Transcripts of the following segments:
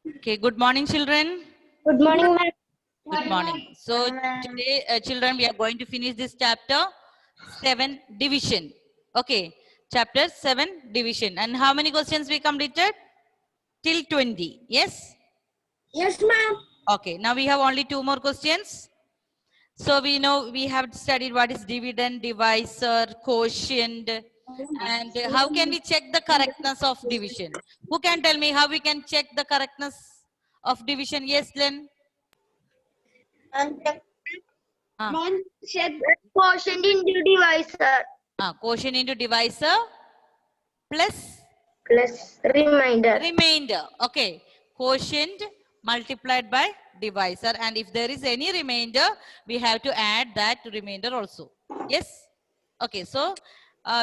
Okay, good morning, children. Good morning, ma'am. Good morning. So today, children, we are going to finish this chapter 7 division. Okay, chapter 7 division. And how many questions we completed? Till 20. Yes? Yes, ma'am. Okay, now we have only 2 more questions. So we know we have studied what is dividend, divisor, quotient, and how can we check the correctness of division? Who can tell me how we can check the correctness of division? Yes, Len? Check quotient into divisor Quotient into divisor plus plus remainder. remainder. Okay, quotient multiplied by divisor, and if there is any remainder, we have to add that remainder also. Yes? Okay, so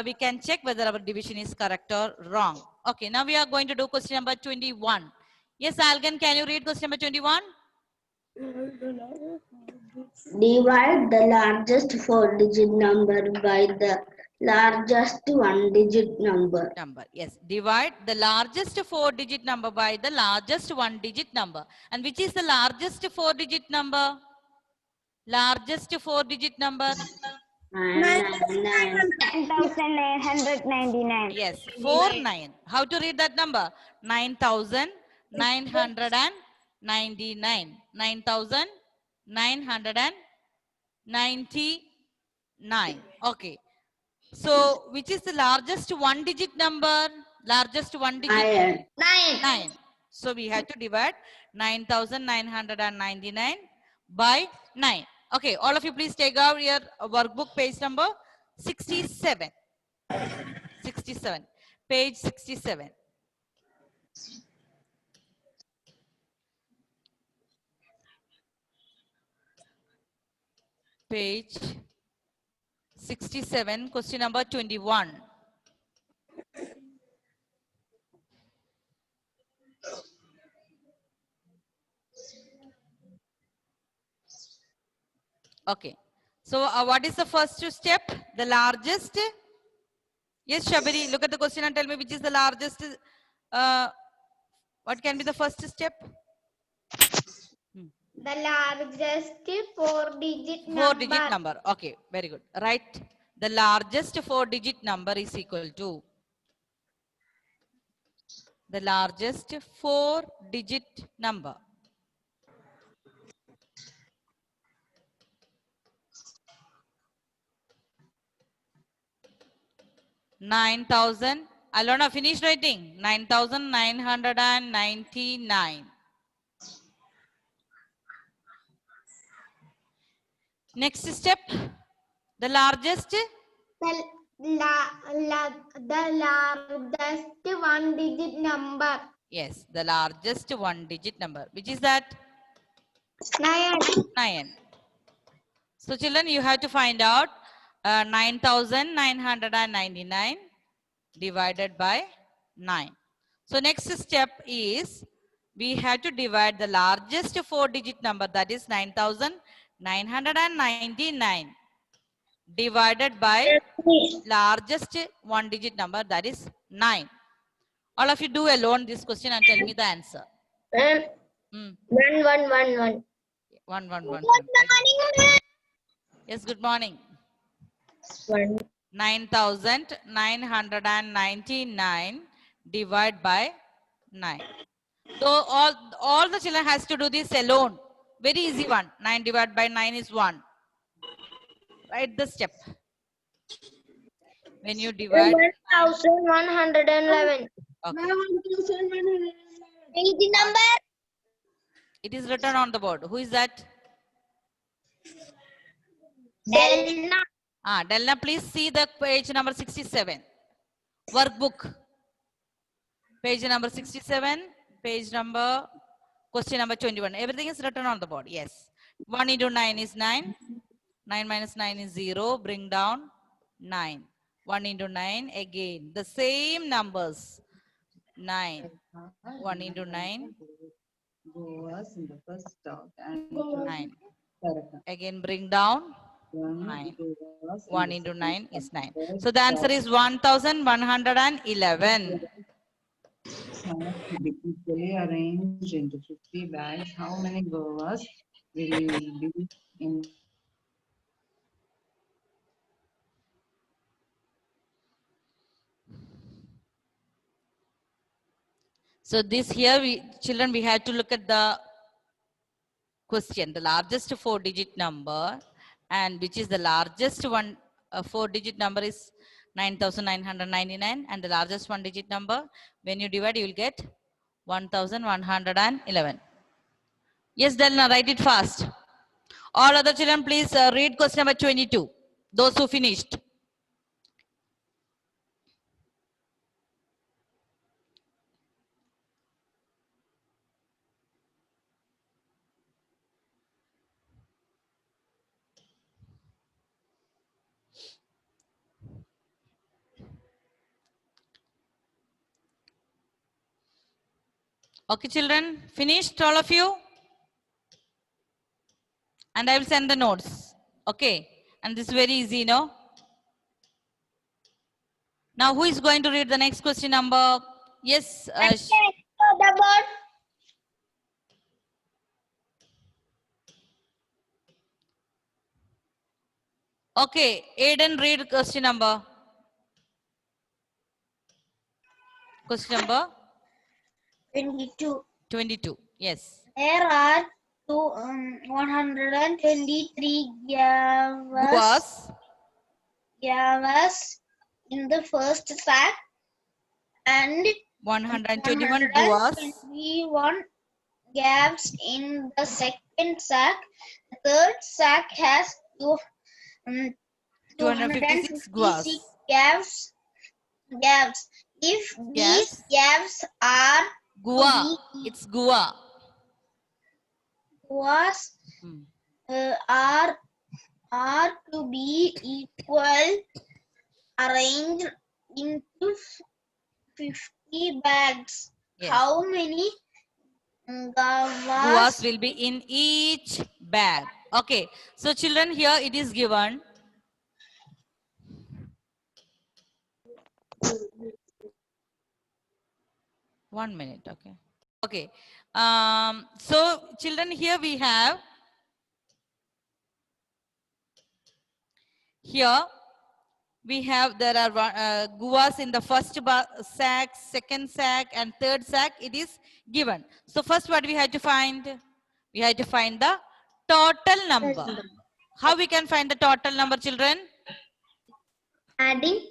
we can check whether our division is correct or wrong. Okay, now we are going to do question number 21. Yes, Algan, can you read question number 21? Divide the largest 4-digit number by the largest 1-digit number. Yes, divide the largest 4-digit number by the largest 1-digit number. And which is the largest 4-digit number? Largest 4-digit number? 9,999. Yes, 49. How to read that number? 9,999. 9,999. Okay. So, which is the largest 1-digit number? Largest 1-digit? 9. So, we have to divide 9,999 by 9. Okay, all of you please take out your workbook page number 67. 67. Page 67. Page 67, question number 21. Okay. So, what is the first step? The largest? Yes, Shabari, look at the question and tell me which is the largest. What can be the first step? The largest 4-digit number. 4-digit number. Okay, very good. Right. The largest 4-digit number is equal to the largest 4-digit number. 9,000. Alona, finish writing. 9,999. Next step. The largest. The largest 1-digit number. Yes, the largest 1-digit number. Which is that? 9. 9. So children, you have to find out 9,999 divided by 9. So next step is we have to divide the largest 4-digit number, that is 9,999 divided by largest 1-digit number, that is 9. All of you do alone this question and tell me the answer. 1, 1, 1, 1. 1, 1, 1. Yes, good morning. 9,999 divided by 9. So all the children has to do this alone. Very easy one. 9 divided by 9 is 1. Write the step. When you divide 1,111. Okay. Page number. It is written on the board. Who is that? Delna. Delna, please see the page number 67. Workbook. Page number 67. Page number, question number 21. Everything is written on the board. Yes. 1 into 9 is 9. 9 minus 9 is 0. Bring down 9. 1 into 9 again. The same numbers. 9. 1 into 9. 9. Again bring down 9. 1 into 9 is 9. So the answer is 1,111. must be equally arranged into 50 bags. How many guavas will be in? So this here, children, we had to look at the question, the largest 4-digit number, and which is the largest one 4-digit number is 9,999, and the largest 1-digit number, when you divide, you will get 1,111. Yes, Delna, write it fast. All other children, please read question number 22. Those who finished. Okay, children, finished all of you? And I will send the notes. Okay, and this is very easy, no? Now, who is going to read the next question number? Yes, The board. okay, Aiden, read question number. Question number 22. 22. Yes. There are 123 Guas. gavas in the first sack and 121 guas. 121 gaps in the second sack. The third sack has 256 guas. gaps. If these gaps are Gua. It's gua. was are to be equal arranged into 50 bags. Yes. How many Guas gavas will be in each bag. Okay. So children, here it is given. One minute. Okay. Okay. So children, here we have there are guas in the first sack, second sack, and third sack. It is given. So first, what we have to find? We have to find the total number. How we can find the total number, children? adding?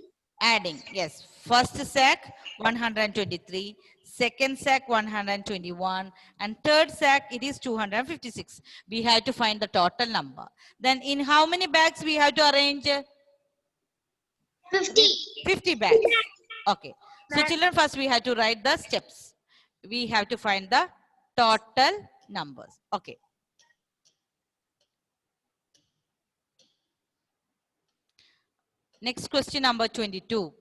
Adding. Yes. First sack 123, second sack 121, and third sack it is 256. We have to find the total number. Then in how many bags we have to arrange? 50 bags. Okay. So children, first we have to write the steps. We have to find the total numbers. Okay. Next question number 22.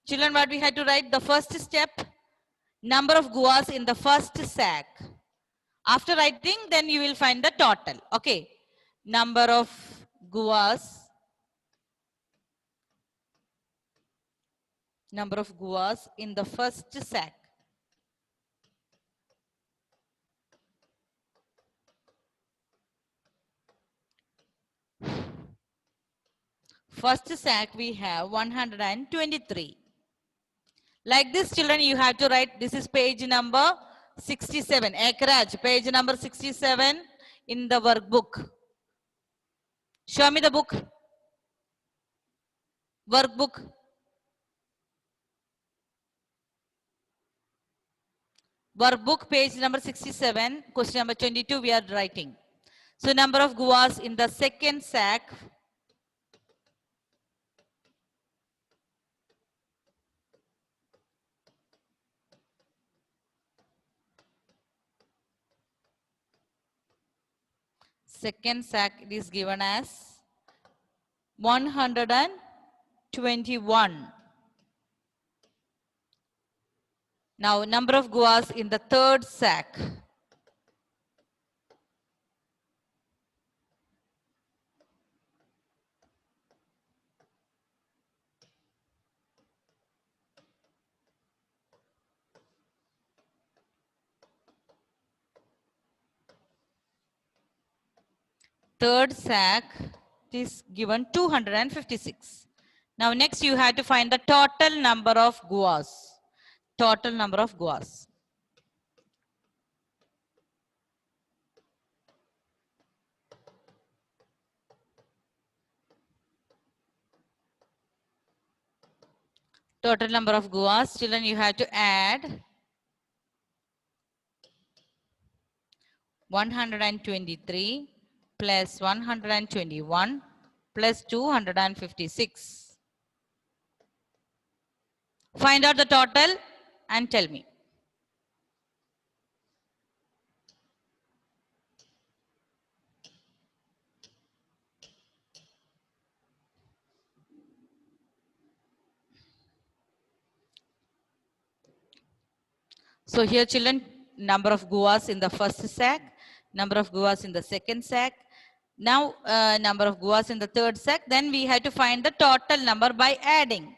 Children, what we had to write? The first step, number of guas in the first sack. After writing, then you will find the total. Okay. Number of guas. Number of guas in the first sack. First sack we have 123. Like this, children, you have to write, this is page number 67. Ekraj, page number 67 in the workbook. Show me the book. Workbook. Workbook, page number 67, question number 22, we are writing. So number of guas in the second sack. Second sack it is given as 121. Now number of guas in the third sack. third sack is given 256. Now next you have to find the total number of guas. Total number of guas. Total number of guas. Children, you have to add 123 plus 121 plus 256. Find out the total and tell me. So here children, number of guas in the first sack, number of guas in the second sack. Now number of guas in the third sack. Then we have to find the total number by adding.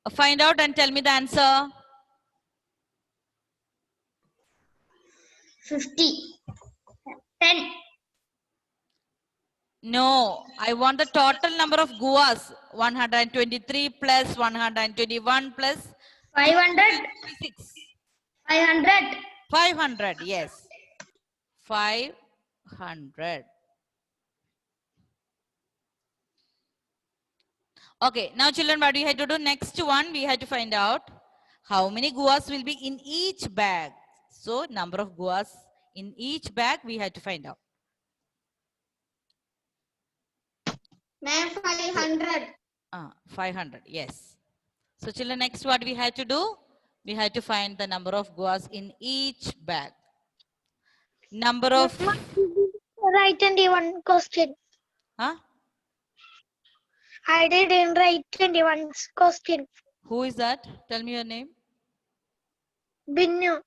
Find out and tell me the answer. 50. 10. No, I want the total number of guas. 123 plus 121 plus 500. 56. 500. 500, yes. 500. Okay, now children, what we have to do? Next one, we have to find out how many guas will be in each bag. So, number of guas in each bag, we have to find out. Ma'am, 500. 500, yes. So, children, next what we have to do? We have to find the number of guas in each bag. Number of... Right, and one question. Huh? I didn't write 21 question. Who is that? Tell me your name. Binnu.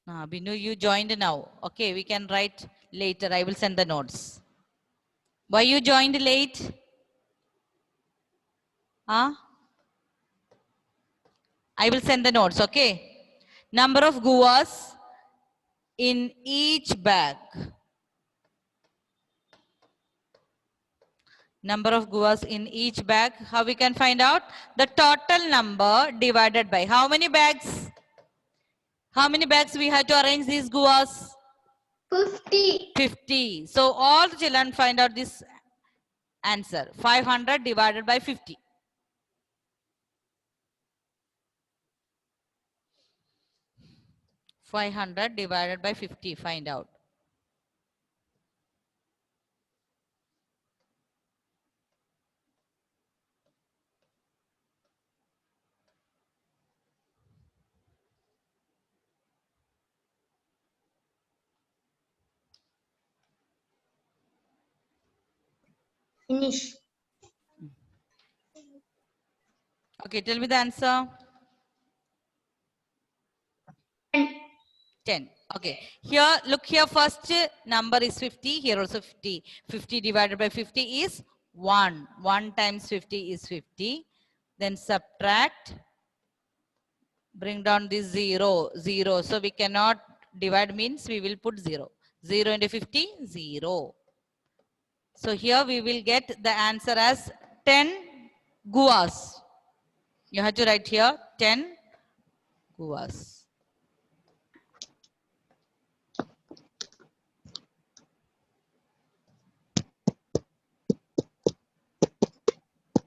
Binu, you joined now. Okay, we can write later. I will send the notes. Why you joined late? Huh? I will send the notes, okay? Number of guas in each bag. Number of guas in each bag. How we can find out? The total number divided by how many bags? How many bags we have to arrange these guas? 50. 50. So all the children find out this answer. 500 divided by 50. $500 divided by 50. Find out. Finish. Okay, tell me the answer. 10. Okay. Here, look here. First number is 50. Here also 50. 50 divided by 50 is 1. 1 times 50 is 50. Then subtract. Bring down this 0. 0. So we cannot divide, means we will put 0. 0 into 50, 0. So here we will get the answer as 10 guas. You have to write here 10 guas.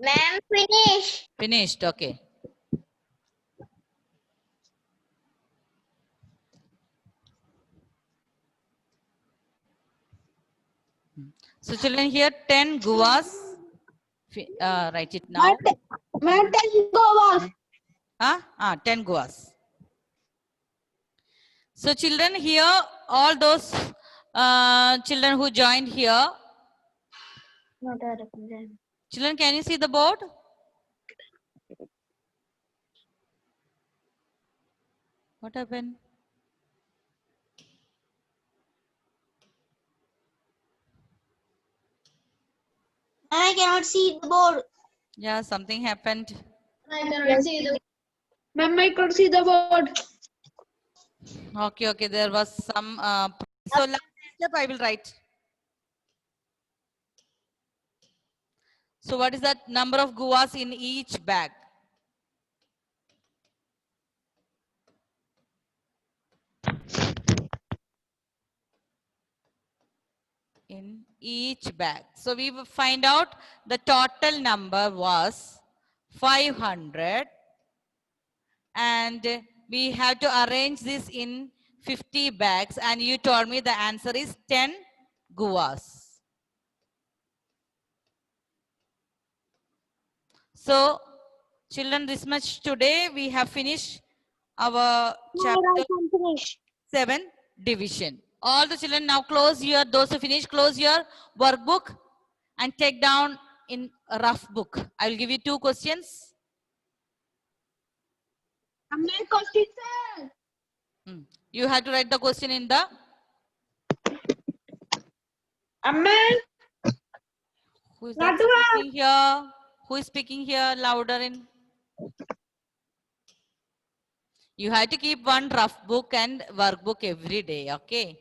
Ma'am, finish. Finished. Okay. So children, here 10 guas. Write it now. 10 guas. 10 guas. So children, here all those children who joined here. Children, can you see the board? What happened? I cannot see the board. Yeah, something happened. I cannot see the Ma'am, I could see the board. Okay, there was some. So last step I will write. So what is the number of guas in each bag? In each bag. So we will find out the total number was 500, and we have to arrange this in 50 bags, and you told me the answer is 10 guas. So children, this much today we have finished our chapter 7, division. All the children now close your, those who finish, close your workbook and take down in a rough book. I will give you 2 questions. You have to write the question in the. Who is that speaking here? Who is speaking here louder in? You have to keep one rough book and workbook every day, okay?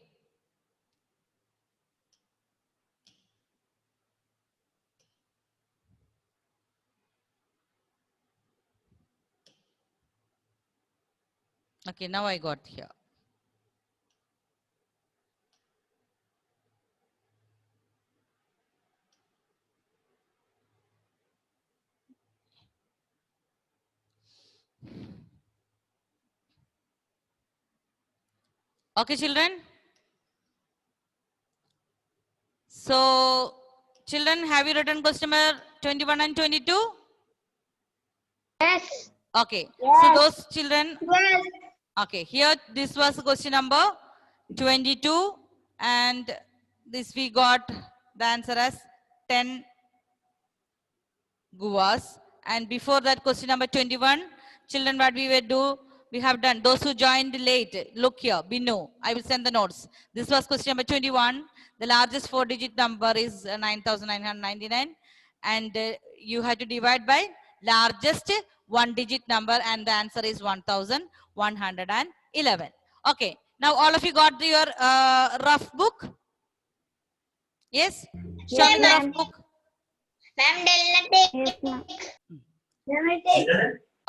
Okay, now I got here. Okay, children. So, children, have you written question number 21 and 22? Yes. Okay. Yes. So, those children, Yes. okay, here this was question number 22, and this we got the answer as 10 guas. And before that, question number 21, children, what we will do, we have done. Those who joined late, look here, Binu, I will send the notes. This was question number 21. The largest 4-digit number is 9,999. And you have to divide by largest 1-digit number, and the answer is 1,111. Okay, now all of you got your rough book? Yes? Show me the rough book. Ma'am, Yes, ma'am.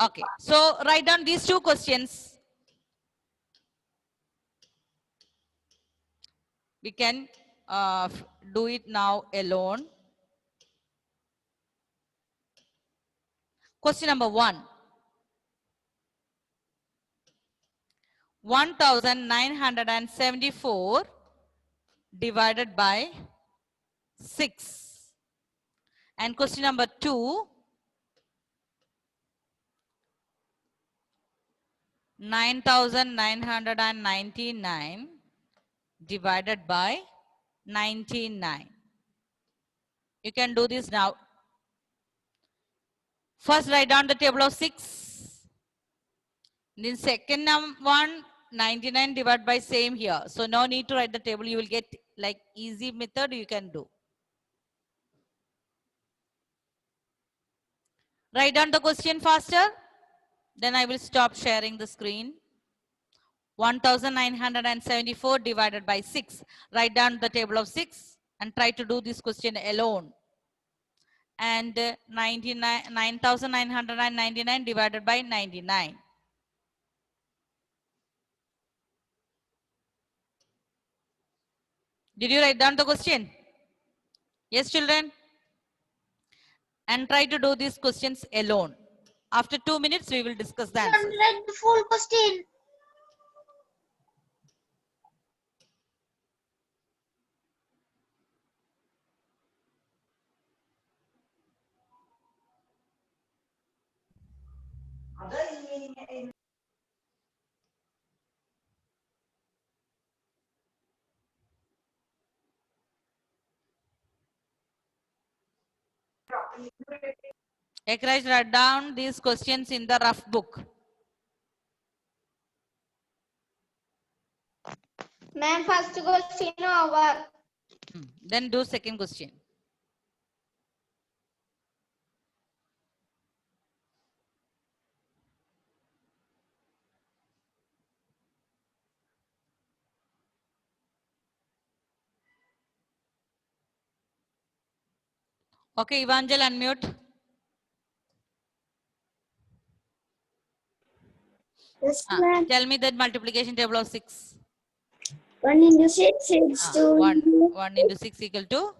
Okay, so write down these 2 questions. We can do it now alone. Question number 1. 1,974 divided by 6. And question number 2. 9,999 divided by 99. You can do this now. First, write down the table of 6. Then second one, 99 divided by same here. So no need to write the table. You will get like easy method you can do. Write down the question faster. Then I will stop sharing the screen. 1,974 divided by 6. Write down the table of 6 and try to do this question alone. And 9,999 divided by 99. Did you write down the question? Yes, children? And try to do these questions alone. After 2 minutes, we will discuss the answers. write the full question. Ekraj, write down these questions in the rough book. Ma'am, first question over. Then do second question. Okay, Evangel, unmute. Yes, ma'am. Tell me that multiplication table of 6. 1 into 6 is 2 1 into 1 into 6 equal to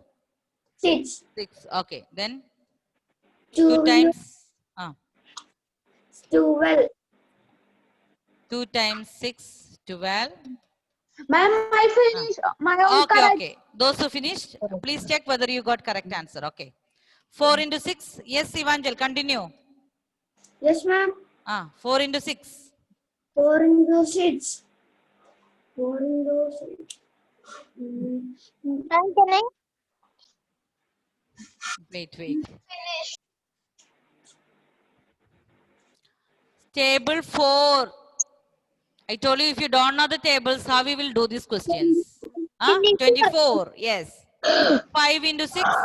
6. 6. Okay, then 2 2 into times 12. 2 times 6, 12. Ma'am, I finished my own Okay, correct. okay. Those who finished, please check whether you got correct answer. Okay. 4 into 6. Yes, Evangel, continue. Yes, ma'am. 4 into 6. 4 into 6. 4 into 6. Ma'am, can I? Wait. Table 4. I told you if you don't know the tables, how we will do these questions. 24. Yes. 5 into 6. 5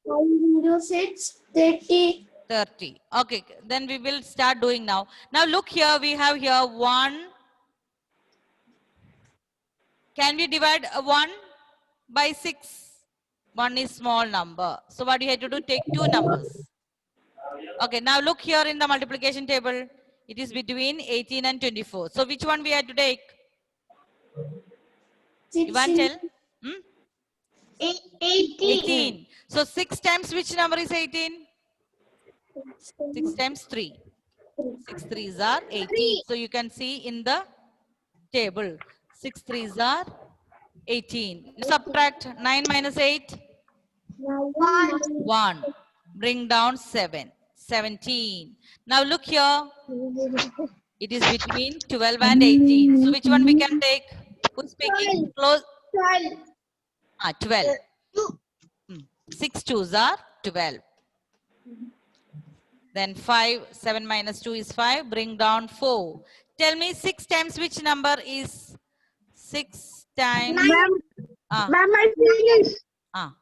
into 6, 30. 30. Okay, then we will start doing now. Now look here, we have here 1. Can we divide 1 by 6? 1 is small number. So what you have to do, take 2 numbers. Okay, now look here in the multiplication table. It is between 18 and 24. So which one we have to take? 6 You want to tell? 80. 18. So 6 times which number is 18? 6 times 3. 6 3s are 18. So you can see in the table. 6 3s are 18. Subtract 9 minus 8. 1. Bring down 7. 17. Now look here. It is between 12 and 18. So which one we can take? Who's speaking? Close. 12. 6 2s are 12. Then 5, 7 minus 2 is 5. Bring down 4. Tell me 6 times which number is 6 times? Ma'am, ma'am, I finished. Ma'am,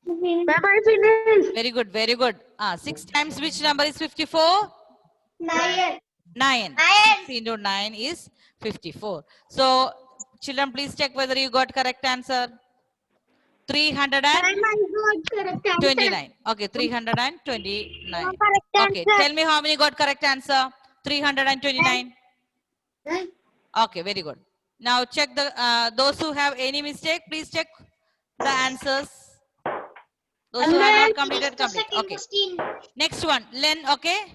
I finished. Very good, very good. 6 times which number is 54? 9. 9. 6 into 9 is 54. So, children, please check whether you got correct answer. 329. Okay, 329. Okay, tell me how many got correct answer. 329. Okay, very good. Now check the those who have any mistake, please check the answers. Those who have not completed, complete. Okay. Next one, Len. Okay.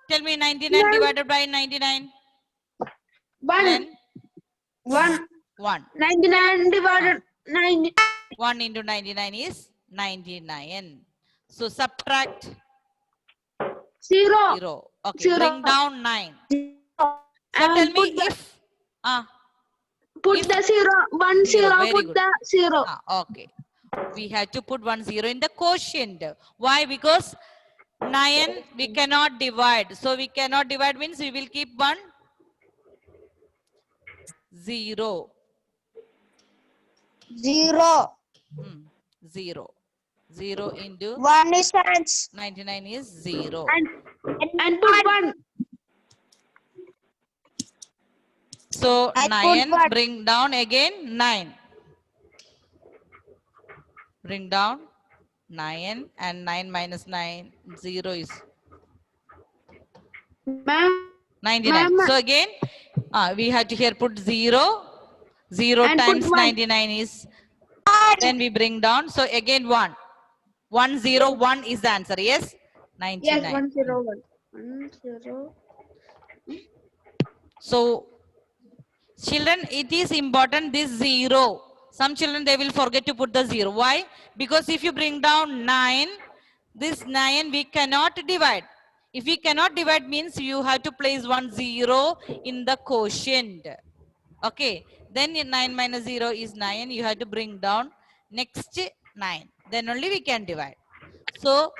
Tell me 99 divided by 99. 1. Len. 1. 1. 99 divided 9. 1 into 99 is 99. So subtract 0. 0. Okay. Zero. Bring down 9. So And tell me put the, if. put if the 0. 1 zero, 0. very Put good. the 0. Okay. We have to put 1 0 in the quotient. Why? Because 9 we cannot divide. So we cannot divide means we will keep 1 0. 0. 0. 0 into 1 is hands. 99 is 0. And put 1. So I put 9, one. bring down again 9. Bring down 9 and 9 minus 9, 0 is Ma'am. 99. So again, we have to here put 0. 0 And put times one. 99 is, then we bring down. So again 1. 1 0 1 is the answer. Yes? 99. Yes, 1 0 1. 1 0. So children, it is important this 0. Some children, they will forget to put the 0. Why? Because if you bring down 9, this 9 we cannot divide. If we cannot divide means you have to place 1 0 in the quotient. Okay. Then 9 minus 0 is 9. You have to bring down next 9. Then only we can divide. So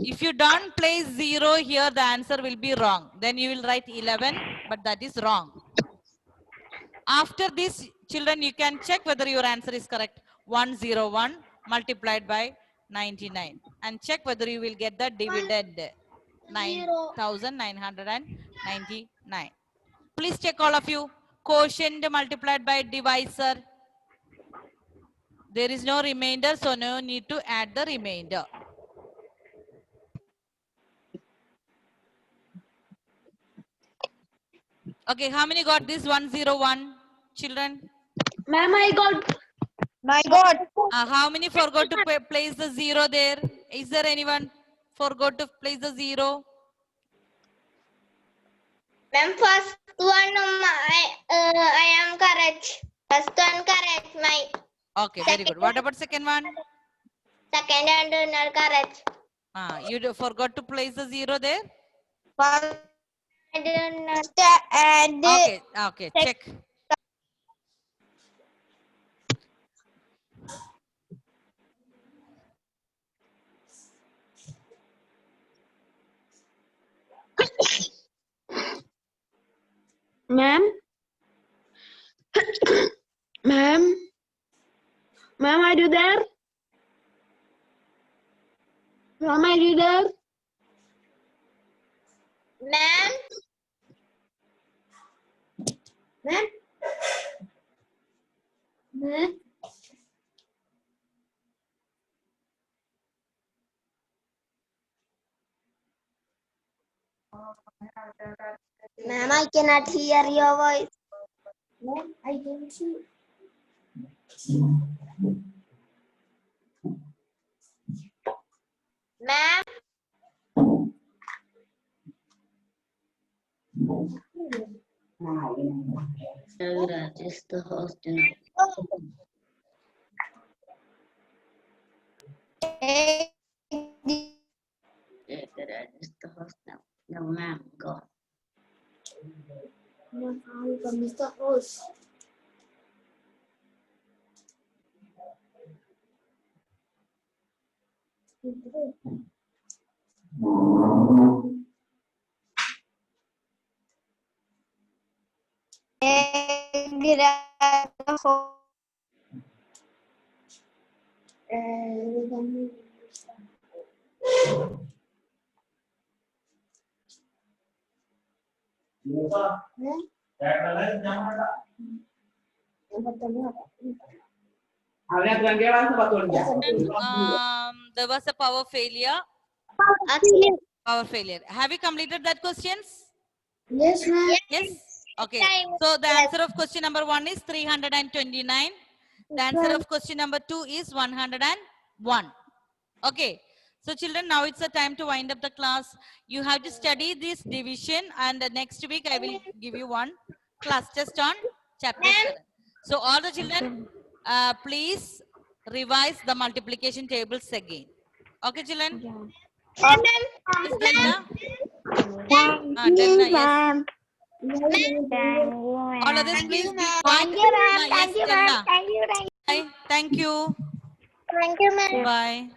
if you don't place 0 here, the answer will be wrong. Then you will write 11, but that is wrong. After this, children, you can check whether your answer is correct. 101 multiplied by 99. And check whether you will get the dividend. 9,999. Please check all of you. Quotient multiplied by divisor. There is no remainder, so no need to add the remainder. Okay, how many got this 101 children? Ma'am, I got. My God. How many forgot to place the 0 there? Is there anyone forgot to place the 0? Ma'am, first one I am correct. First one correct. My Okay, very good. What about second one? second and not correct. You forgot to place the 0 there? First and Okay, okay, check. Ma'am. Ma'am. Ma'am, are you there? Ma'am, are you there? ma'am. Ma'am. Ma'am. Ma'am, I cannot hear your voice. Ma'am, I don't see. Ma'am, Raviraj is the host now. Raviraj is the host now. No, ma'am, go. Ma'am, I become Mr. Host. There was a power failure. Have you completed that questions? Yes, ma'am. Yes. Okay. So the answer of question number 1 is 329. The answer of question number 2 is 101. Okay. So children, now it's the time to wind up the class. You have to study this division, and the next week I will give you one class test on chapter 7. So all the children, please revise the multiplication tables again. Okay, children? Miss Delta? Delta, yes. All others, please be quiet. Yes, Delta. Bye. Thank you. Thank you, ma'am. Bye.